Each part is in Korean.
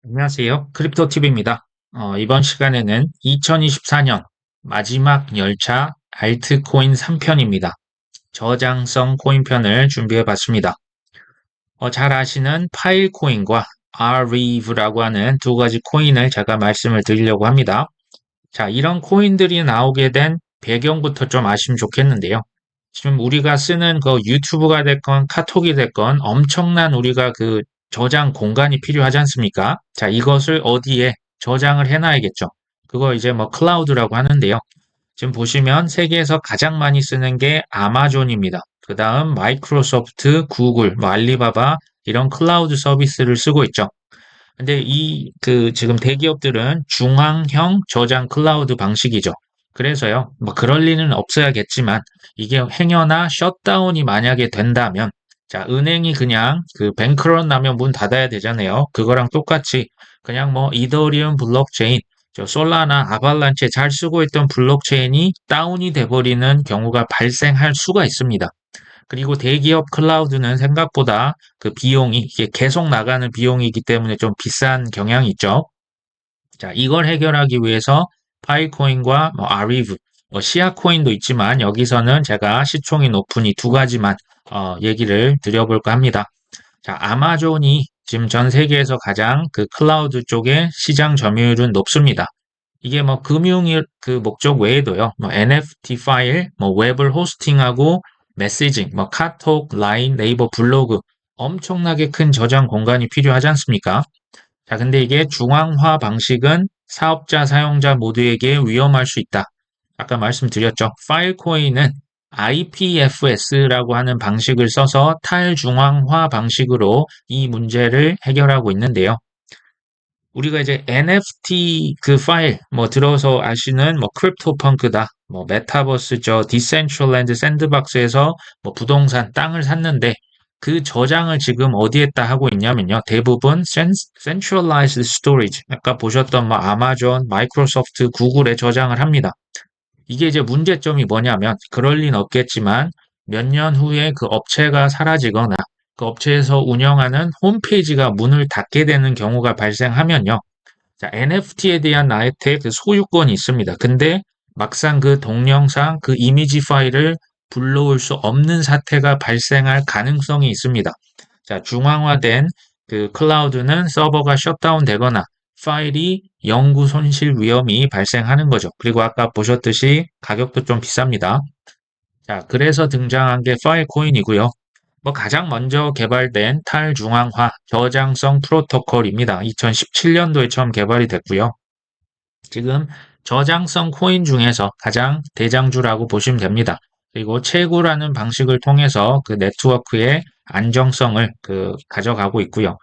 안녕하세요. 크립토TV입니다. 이번 시간에는 2024년 마지막 열차 알트코인 3편입니다. 저장성 코인편을 준비해 봤습니다. 잘 아시는 파일코인과 Rweave라고 하는 두 가지 코인을 제가 말씀을 드리려고 합니다. 자, 이런 코인들이 나오게 된 배경부터 좀 아시면 좋겠는데요. 지금 우리가 쓰는 그 유튜브가 됐건 카톡이 됐건 엄청난 우리가 그 저장 공간이 필요하지 않습니까? 자, 이것을 어디에 저장을 해놔야겠죠. 그거 이제 뭐 클라우드라고 하는데요. 지금 보시면 세계에서 가장 많이 쓰는 게 아마존입니다. 그 다음 마이크로소프트, 구글, 뭐 알리바바 이런 클라우드 서비스를 쓰고 있죠. 근데 지금 대기업들은 중앙형 저장 클라우드 방식이죠. 그래서요, 뭐 그럴 리는 없어야겠지만, 이게 행여나 셧다운이 만약에 된다면, 자, 은행이 그냥 그 뱅크런 나면 문 닫아야 되잖아요. 그거랑 똑같이 그냥 뭐 이더리움 블록체인, 저 솔라나 아발란체 잘 쓰고 있던 블록체인이 다운이 돼버리는 경우가 발생할 수가 있습니다. 그리고 대기업 클라우드는 생각보다 그 비용이 이게 계속 나가는 비용이기 때문에 좀 비싼 경향이 있죠. 자, 이걸 해결하기 위해서 파이코인과 뭐 아리브, 뭐 시아코인도 있지만 여기서는 제가 시총이 높은 이 두 가지만 얘기를 드려볼까 합니다. 자, 아마존이 지금 전 세계에서 가장 그 클라우드 쪽에 시장 점유율은 높습니다. 이게 뭐 금융 그 목적 외에도요, 뭐 NFT 파일, 뭐 웹을 호스팅하고 메시징, 뭐 카톡, 라인, 네이버 블로그 엄청나게 큰 저장 공간이 필요하지 않습니까? 자, 근데 이게 중앙화 방식은 사업자, 사용자 모두에게 위험할 수 있다. 아까 말씀드렸죠. 파일코인은 IPFS라고 하는 방식을 써서 탈중앙화 방식으로 이 문제를 해결하고 있는데요. 우리가 이제 NFT 그 파일 뭐 들어서 아시는 뭐 크립토펑크다, 뭐 메타버스죠, 디센트럴랜드 샌드박스에서 뭐 부동산 땅을 샀는데 그 저장을 지금 어디에다 하고 있냐면요. 대부분 centralized storage, 아까 보셨던 뭐 아마존, 마이크로소프트, 구글에 저장을 합니다. 이게 이제 문제점이 뭐냐면 그럴 리는 없겠지만 몇 년 후에 그 업체가 사라지거나 그 업체에서 운영하는 홈페이지가 문을 닫게 되는 경우가 발생하면요. 자, NFT에 대한 나의 그 소유권이 있습니다. 근데 막상 그 동영상, 그 이미지 파일을 불러올 수 없는 사태가 발생할 가능성이 있습니다. 자, 중앙화된 그 클라우드는 서버가 셧다운 되거나 파일이 영구 손실 위험이 발생하는 거죠. 그리고 아까 보셨듯이 가격도 좀 비쌉니다. 자, 그래서 등장한 게 파일 코인이고요. 뭐 가장 먼저 개발된 탈중앙화 저장성 프로토콜입니다. 2017년도에 처음 개발이 됐고요. 지금 저장성 코인 중에서 가장 대장주라고 보시면 됩니다. 그리고 채굴하는 방식을 통해서 그 네트워크의 안정성을 가져가고 있고요.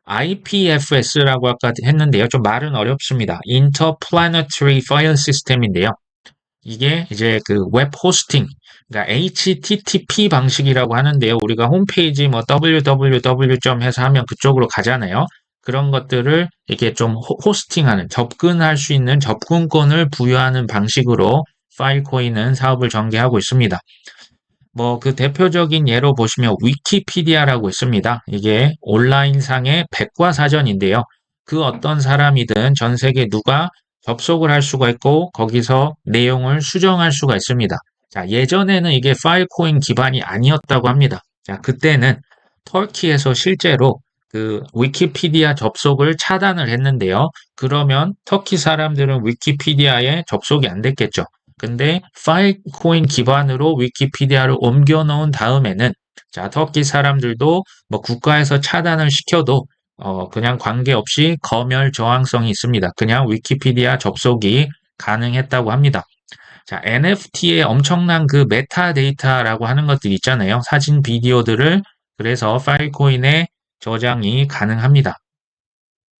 IPFS라고 아까 했는데요. 좀 말은 어렵습니다. Interplanetary File System인데요. 이게 이제 그 웹 호스팅, 그러니까 HTTP 방식이라고 하는데요. 우리가 홈페이지 뭐 www 해서 하면 그쪽으로 가잖아요. 그런 것들을 이렇게 좀 호스팅하는, 접근할 수 있는 접근권을 부여하는 방식으로 파일코인은 사업을 전개하고 있습니다. 뭐 그 대표적인 예로 보시면 위키피디아라고 있습니다. 이게 온라인상의 백과사전인데요. 그 어떤 사람이든 전 세계 누가 접속을 할 수가 있고 거기서 내용을 수정할 수가 있습니다. 자, 예전에는 이게 파일코인 기반이 아니었다고 합니다. 자, 그때는 터키에서 실제로 그 위키피디아 접속을 차단을 했는데요. 그러면 터키 사람들은 위키피디아에 접속이 안 됐겠죠. 근데 파일코인 기반으로 위키피디아를 옮겨 놓은 다음에는 자, 터키 사람들도 뭐 국가에서 차단을 시켜도 그냥 관계없이 검열 저항성이 있습니다. 그냥 위키피디아 접속이 가능했다고 합니다. 자, NFT의 엄청난 그 메타데이터라고 하는 것들 있잖아요. 사진, 비디오들을 그래서 파일코인에 저장이 가능합니다.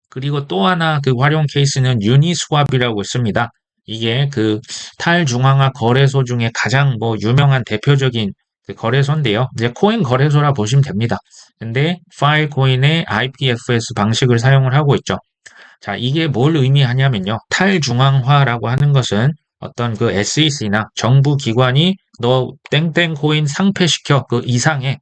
그리고 또 하나 그 활용 케이스는 유니스왑이라고 있습니다. 이게 그 탈중앙화 거래소 중에 가장 뭐 유명한 대표적인 그 거래소인데요. 이제 코인 거래소라 보시면 됩니다. 근데 파일 코인의 IPFS 방식을 사용을 하고 있죠. 자, 이게 뭘 의미하냐면요. 탈중앙화라고 하는 것은 어떤 그 SEC나 정부 기관이 너 땡땡 코인 상폐시켜 그 이상의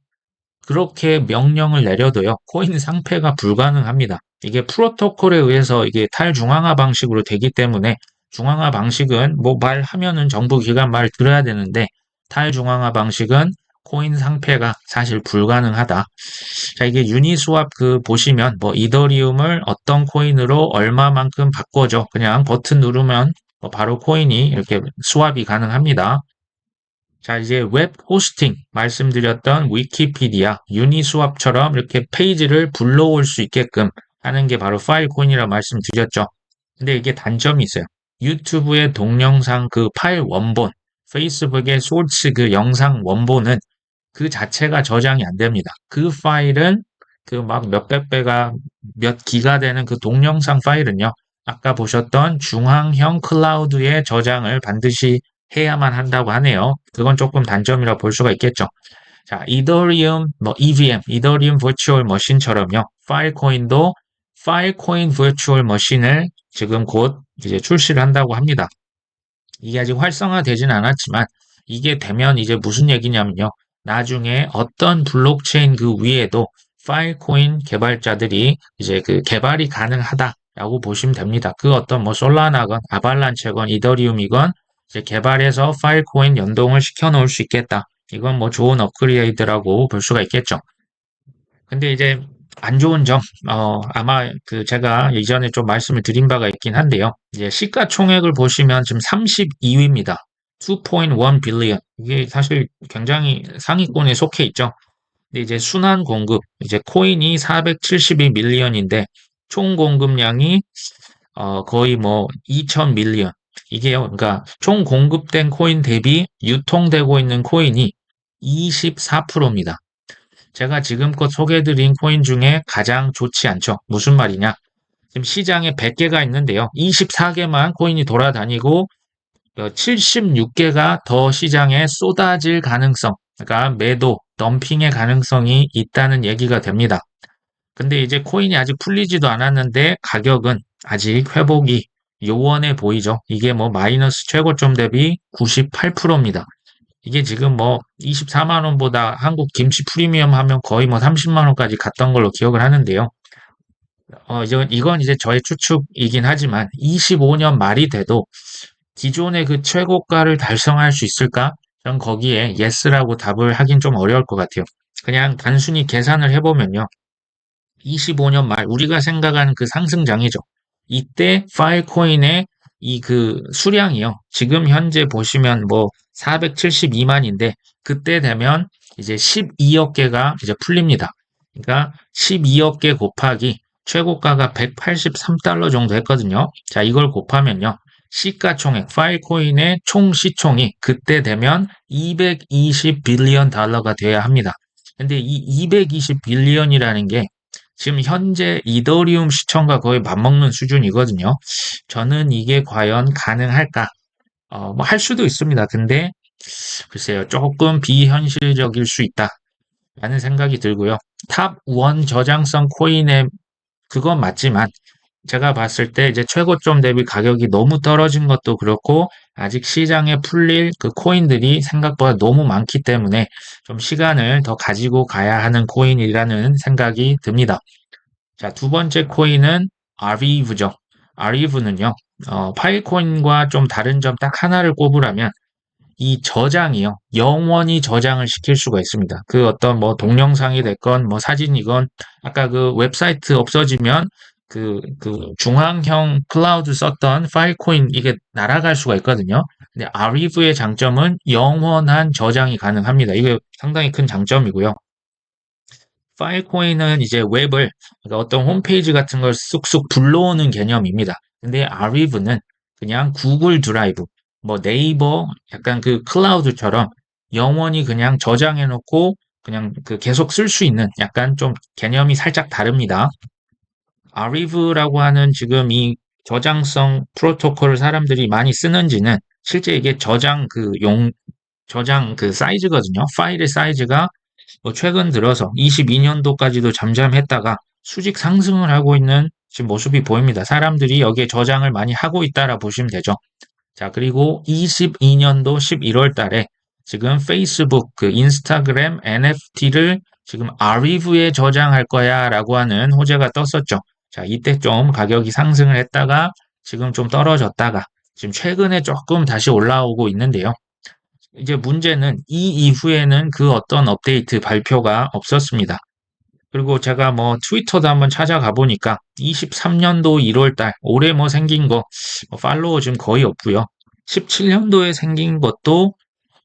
그렇게 명령을 내려도요. 코인 상폐가 불가능합니다. 이게 프로토콜에 의해서 이게 탈중앙화 방식으로 되기 때문에 중앙화 방식은 뭐 말하면은 정부 기관 말 들어야 되는데 탈중앙화 방식은 코인 상폐가 사실 불가능하다. 자, 이게 유니스왑 그 보시면 뭐 이더리움을 어떤 코인으로 얼마만큼 바꿔줘. 그냥 버튼 누르면 뭐 바로 코인이 이렇게 스왑이 가능합니다. 자, 이제 웹 호스팅 말씀드렸던 위키피디아, 유니스왑처럼 이렇게 페이지를 불러올 수 있게끔 하는 게 바로 파일코인이라고 말씀드렸죠. 근데 이게 단점이 있어요. 유튜브의 동영상 그 파일 원본, 페이스북의 소스 그 영상 원본은 그 자체가 저장이 안 됩니다. 그 파일은 그 막 몇백 배가 몇 기가 되는 그 동영상 파일은요. 아까 보셨던 중앙형 클라우드에 저장을 반드시 해야만 한다고 하네요. 그건 조금 단점이라 볼 수가 있겠죠. 자, 이더리움, 뭐 EVM, 이더리움 버추얼 머신처럼요. 파일코인도 파일코인 버추얼 머신을 지금 곧 이제 출시를 한다고 합니다. 이게 아직 활성화되진 않았지만 이게 되면 이제 무슨 얘기냐면요. 나중에 어떤 블록체인 그 위에도 파일코인 개발자들이 이제 그 개발이 가능하다라고 보시면 됩니다. 그 어떤 뭐 솔라나건 아발란체건 이더리움이건 이제 개발해서 파일코인 연동을 시켜 놓을 수 있겠다. 이건 뭐 좋은 업그레이드라고 볼 수가 있겠죠. 근데 이제 안 좋은 점, 아마 그 제가 이전에 좀 말씀을 드린 바가 있긴 한데요. 이제 시가총액을 보시면 지금 32위입니다. 2.1 빌리언. 이게 사실 굉장히 상위권에 속해 있죠. 근데 이제 순환 공급, 이제 코인이 472 밀리언인데 총 공급량이 거의 뭐 2,000 밀리언. 이게요. 그러니까 총 공급된 코인 대비 유통되고 있는 코인이 24%입니다. 제가 지금껏 소개해드린 코인 중에 가장 좋지 않죠. 무슨 말이냐? 지금 시장에 100개가 있는데요. 24개만 코인이 돌아다니고 76개가 더 시장에 쏟아질 가능성, 그러니까 매도, 덤핑의 가능성이 있다는 얘기가 됩니다. 근데 이제 코인이 아직 풀리지도 않았는데 가격은 아직 회복이 요원해 보이죠. 이게 뭐 마이너스 최고점 대비 98%입니다. 이게 지금 뭐 24만 원보다 한국 김치 프리미엄 하면 거의 뭐 30만 원까지 갔던 걸로 기억을 하는데요. 이건 이제 저의 추측이긴 하지만 25년 말이 돼도 기존의 그 최고가를 달성할 수 있을까? 전 거기에 yes라고 답을 하긴 좀 어려울 것 같아요. 그냥 단순히 계산을 해보면요. 25년 말 우리가 생각하는 그 상승장이죠. 이때 파일코인의 이 그 수량이요. 지금 현재 보시면 뭐 472만인데 그때 되면 이제 12억 개가 이제 풀립니다. 그러니까 12억 개 곱하기 최고가가 183달러 정도 했거든요. 자, 이걸 곱하면요. 시가총액, 파일코인의 총 시총이 그때 되면 220 빌리언 달러가 돼야 합니다. 근데 이 220 빌리언이라는 게 지금 현재 이더리움 시청과 거의 맞먹는 수준이거든요. 저는 이게 과연 가능할까? 뭐 할 수도 있습니다. 근데 글쎄요, 조금 비현실적일 수 있다라는 생각이 들고요. 탑 원 저장성 코인의 그건 맞지만 제가 봤을 때 이제 최고점 대비 가격이 너무 떨어진 것도 그렇고 아직 시장에 풀릴 그 코인들이 생각보다 너무 많기 때문에 좀 시간을 더 가지고 가야 하는 코인이라는 생각이 듭니다. 자, 두 번째 코인은 아리브죠. 아리브는요, 파일코인과 좀 다른 점 딱 하나를 꼽으라면 이 저장이요. 영원히 저장을 시킬 수가 있습니다. 그 어떤 뭐 동영상이 됐건 뭐 사진이건 아까 그 웹사이트 없어지면 그 중앙형 클라우드 썼던 파일코인 이게 날아갈 수가 있거든요. 근데 아리브의 장점은 영원한 저장이 가능합니다. 이게 상당히 큰 장점이고요. 파일코인은 이제 웹을 그러니까 어떤 홈페이지 같은 걸 쑥쑥 불러오는 개념입니다. 근데 아리브는 그냥 구글 드라이브, 뭐 네이버 약간 그 클라우드처럼 영원히 그냥 저장해 놓고 그냥 그 계속 쓸 수 있는 약간 좀 개념이 살짝 다릅니다. 아리브라고 하는 지금 이 저장성 프로토콜을 사람들이 많이 쓰는지는 실제 이게 저장 그 사이즈거든요. 파일의 사이즈가 뭐 최근 들어서 22년도까지도 잠잠했다가 수직 상승을 하고 있는 지금 모습이 보입니다. 사람들이 여기에 저장을 많이 하고 있다라 보시면 되죠. 자, 그리고 22년도 11월 달에 지금 페이스북, 그 인스타그램 NFT를 지금 아리브에 저장할 거야 라고 하는 호재가 떴었죠. 자, 이때 좀 가격이 상승을 했다가 지금 좀 떨어졌다가 지금 최근에 조금 다시 올라오고 있는데요. 이제 문제는 이 이후에는 그 어떤 업데이트 발표가 없었습니다. 그리고 제가 뭐 트위터도 한번 찾아가 보니까 23년도 1월 달 올해 뭐 생긴 거 팔로워 지금 거의 없고요. 17년도에 생긴 것도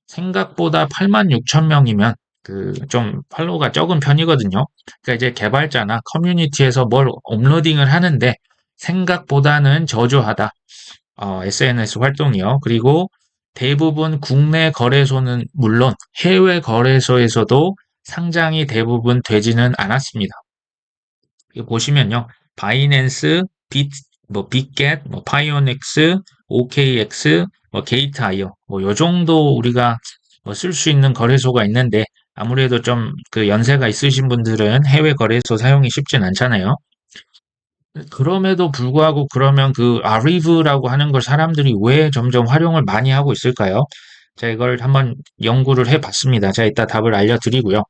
생각보다 8만 6천 명이면 그 좀 팔로워가 적은 편이거든요. 그러니까 이제 개발자나 커뮤니티에서 뭘 업로딩을 하는데 생각보다는 저조하다. SNS 활동이요. 그리고 대부분 국내 거래소는 물론 해외 거래소에서도 상장이 대부분 되지는 않았습니다. 여기 보시면요. 바이낸스, 빅겟, 뭐 파이오닉스, OKX, 뭐 게이트아이오, 뭐 요 정도 우리가 쓸 수 있는 거래소가 있는데 아무래도 좀 그 연세가 있으신 분들은 해외 거래소 사용이 쉽진 않잖아요. 그럼에도 불구하고 그러면 그 아리브라고 하는 걸 사람들이 왜 점점 활용을 많이 하고 있을까요? 제가 이걸 한번 연구를 해봤습니다. 제가 이따 답을 알려드리고요.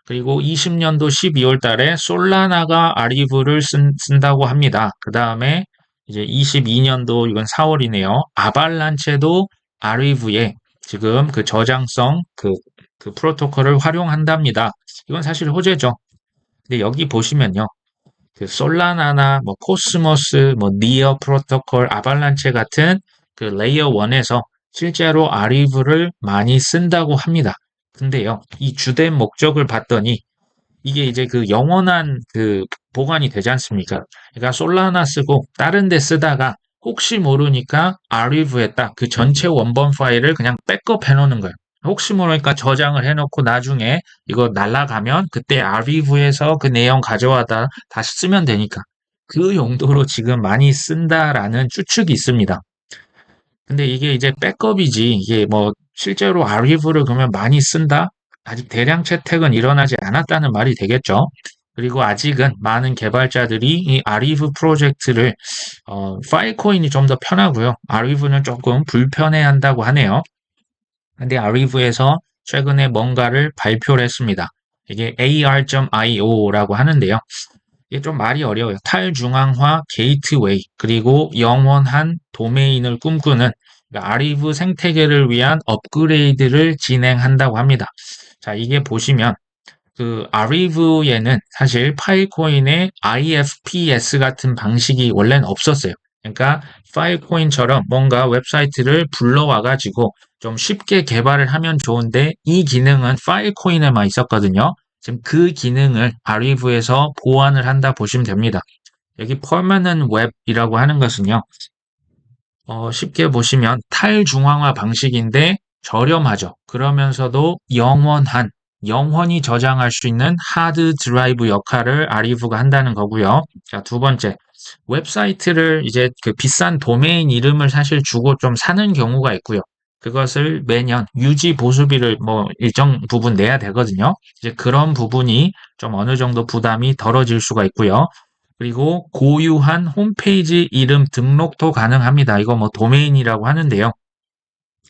그리고 20년도 12월 달에 솔라나가 아리브를 쓴다고 합니다. 그 다음에 이제 22년도 이건 4월이네요. 아발란체도 아리브에 지금 그 저장성 그 프로토콜을 활용한답니다. 이건 사실 호재죠. 근데 여기 보시면요. 그 솔라나나 뭐 코스모스, 뭐 니어 프로토콜, 아발란체 같은 그 레이어 1에서 실제로 아리브를 많이 쓴다고 합니다. 근데요, 이 주된 목적을 봤더니 이게 이제 그 영원한 그 보관이 되지 않습니까? 그러니까 솔라나 쓰고 다른 데 쓰다가 혹시 모르니까 아리브에 딱 그 전체 원본 파일을 그냥 백업 해놓는 거예요. 혹시 모르니까 저장을 해놓고 나중에 이거 날라가면 그때 아리브에서 그 내용 가져와다 다시 쓰면 되니까 그 용도로 지금 많이 쓴다라는 추측이 있습니다. 근데 이게 이제 백업이지 이게 뭐 실제로 아리브를 그러면 많이 쓴다? 아직 대량 채택은 일어나지 않았다는 말이 되겠죠. 그리고 아직은 많은 개발자들이 이 아리브 프로젝트를 파일코인이 좀 더 편하고요. 아리브는 조금 불편해한다고 하네요. 근데 아리브에서 최근에 뭔가를 발표를 했습니다. 이게 AR.io라고 하는데요. 이게 좀 말이 어려워요. 탈중앙화 게이트웨이, 그리고 영원한 도메인을 꿈꾸는 그러니까 아리브 생태계를 위한 업그레이드를 진행한다고 합니다. 자, 이게 보시면 그 아리브에는 사실 파일코인의 IFPS 같은 방식이 원래는 없었어요. 그러니까 파일코인처럼 뭔가 웹사이트를 불러와가지고 좀 쉽게 개발을 하면 좋은데 이 기능은 파일코인에만 있었거든요. 지금 그 기능을 아리브에서 보완을 한다 보시면 됩니다. 여기 permanent web이라고 하는 것은요. 쉽게 보시면 탈중앙화 방식인데 저렴하죠. 그러면서도 영원히 저장할 수 있는 하드 드라이브 역할을 아리브가 한다는 거고요. 자, 두 번째. 웹사이트를 이제 그 비싼 도메인 이름을 사실 주고 좀 사는 경우가 있고요. 그것을 매년 유지 보수비를 뭐 일정 부분 내야 되거든요. 이제 그런 부분이 좀 어느 정도 부담이 덜어질 수가 있고요. 그리고 고유한 홈페이지 이름 등록도 가능합니다. 이거 뭐 도메인이라고 하는데요.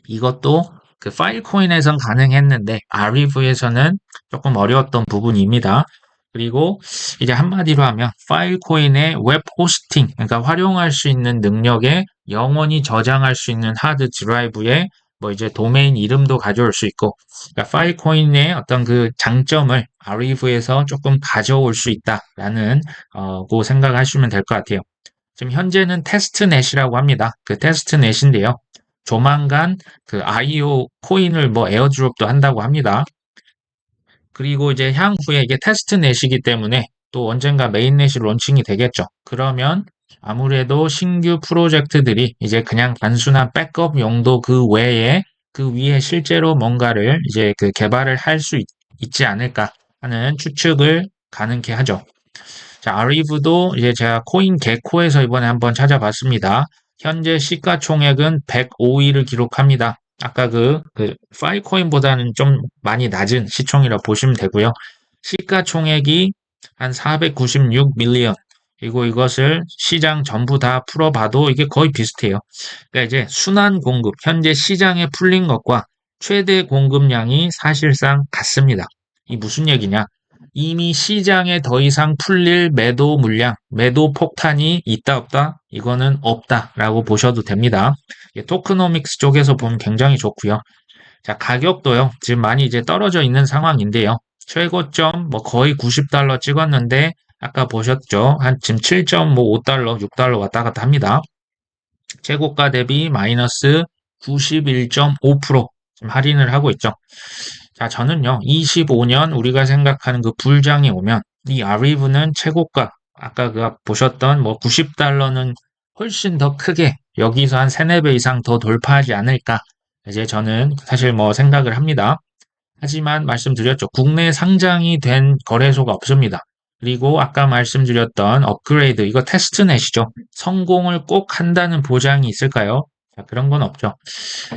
이것도 그 파일코인에선 가능했는데 아리브에서는 조금 어려웠던 부분입니다. 그리고 이제 한마디로 하면 파일코인의 웹 호스팅, 그러니까 활용할 수 있는 능력에 영원히 저장할 수 있는 하드 드라이브에 뭐 이제 도메인 이름도 가져올 수 있고, 그러니까 파일코인의 어떤 그 장점을 아리브에서 조금 가져올 수 있다라는 고 생각하시면 될 것 같아요. 지금 현재는 테스트넷이라고 합니다. 그 테스트넷인데요. 조만간 그 IO 코인을 뭐 에어드롭도 한다고 합니다. 그리고 이제 향후에 이게 테스트넷이기 때문에 또 언젠가 메인넷이 론칭이 되겠죠. 그러면 아무래도 신규 프로젝트들이 이제 그냥 단순한 백업 용도 그 외에 그 위에 실제로 뭔가를 이제 그 개발을 할 수 있지 않을까 하는 추측을 가능케 하죠. 자, 아리브도 이제 제가 코인 개코에서 이번에 한번 찾아봤습니다. 현재 시가총액은 105위를 기록합니다. 아까 그 파이코인보다는 좀 많이 낮은 시총이라 보시면 되고요. 시가총액이 한 496 밀리언. 그리고 이것을 시장 전부 다 풀어봐도 이게 거의 비슷해요. 그러니까 이제 순환 공급, 현재 시장에 풀린 것과 최대 공급량이 사실상 같습니다. 이 무슨 얘기냐? 이미 시장에 더 이상 풀릴 매도 물량, 매도 폭탄이 있다 없다? 이거는 없다라고 보셔도 됩니다. 토크노믹스 쪽에서 보면 굉장히 좋고요. 자, 가격도요. 지금 많이 이제 떨어져 있는 상황인데요. 최고점 뭐 거의 90달러 찍었는데 아까 보셨죠? 한 지금 7.5달러, 6달러 왔다 갔다 합니다. 최고가 대비 마이너스 91.5% 지금 할인을 하고 있죠. 자, 저는요, 25년 우리가 생각하는 그 불장이 오면 이 아리브는 최고가, 아까 그 보셨던 뭐 90달러는 훨씬 더 크게 여기서 한 3, 4배 이상 더 돌파하지 않을까. 이제 저는 사실 뭐 생각을 합니다. 하지만 말씀드렸죠. 국내 상장이 된 거래소가 없습니다. 그리고 아까 말씀드렸던 업그레이드, 이거 테스트넷이죠. 성공을 꼭 한다는 보장이 있을까요? 자, 그런 건 없죠.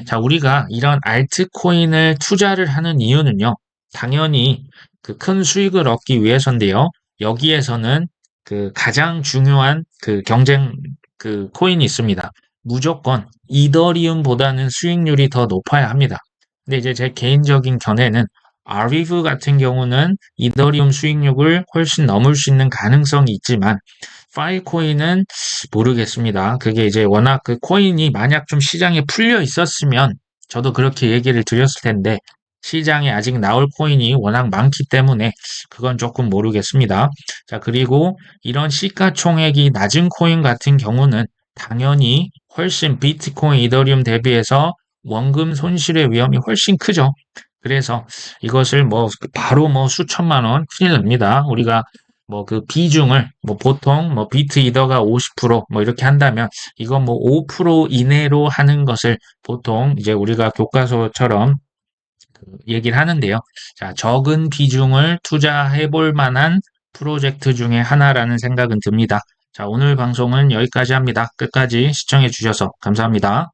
자, 우리가 이런 알트코인을 투자를 하는 이유는요. 당연히 그 큰 수익을 얻기 위해서인데요. 여기에서는 그 가장 중요한 그 경쟁 그 코인이 있습니다. 무조건 이더리움보다는 수익률이 더 높아야 합니다. 근데 이제 제 개인적인 견해는 아리브 같은 경우는 이더리움 수익률을 훨씬 넘을 수 있는 가능성이 있지만 파이코인은 모르겠습니다. 그게 이제 워낙 그 코인이 만약 좀 시장에 풀려 있었으면 저도 그렇게 얘기를 드렸을 텐데 시장에 아직 나올 코인이 워낙 많기 때문에 그건 조금 모르겠습니다. 자, 그리고 이런 시가총액이 낮은 코인 같은 경우는 당연히 훨씬 비트코인, 이더리움 대비해서 원금 손실의 위험이 훨씬 크죠. 그래서 이것을 뭐 바로 뭐 수천만 원 큰일 납니다. 우리가 뭐 그 비중을 뭐 보통 뭐 비트 이더가 50%뭐 이렇게 한다면 이건 뭐 5% 이내로 하는 것을 보통 이제 우리가 교과서처럼 그 얘기를 하는데요. 자, 적은 비중을 투자해 볼 만한 프로젝트 중에 하나라는 생각은 듭니다. 자, 오늘 방송은 여기까지 합니다. 끝까지 시청해 주셔서 감사합니다.